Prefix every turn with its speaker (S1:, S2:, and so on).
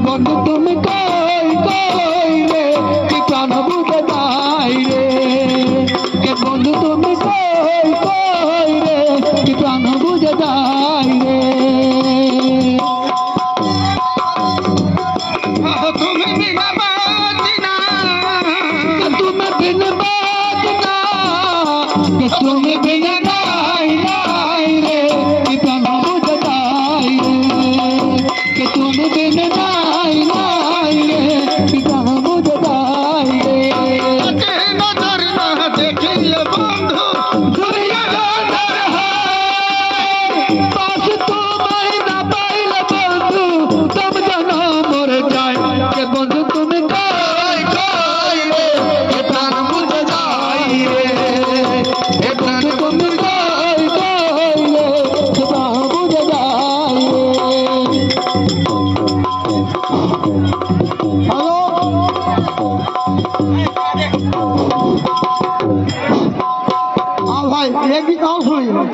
S1: বন্ধু তুমি কই কই রে কি প্রাণ বুঝে যাই রে কে বন্ধু তুমি কই কই রে কি প্রাণ বুঝে যাই রে তুমি বিনা বাদিনা তুমি বিনা বাদিনা তুমি বিনা নাই নাই রে কি প্রাণ বুঝে যাই রে কে তুমি বিনা নাই নাই রে কি প্রাণ বুঝে যাই রে নজর না দেখিলে বন্ধু দুনিয়া নজর হয় পাশ তোমায় না পাইলে বন্ধু তব যেন মরে যায় কে বন্ধু তুমি কই কই রে কে প্রাণ বুঝে যাই রে কে বন্ধু তুমি কই কই রে কে প্রাণ বুঝে যাই রে ভাই এক भी गाँव सुनी ना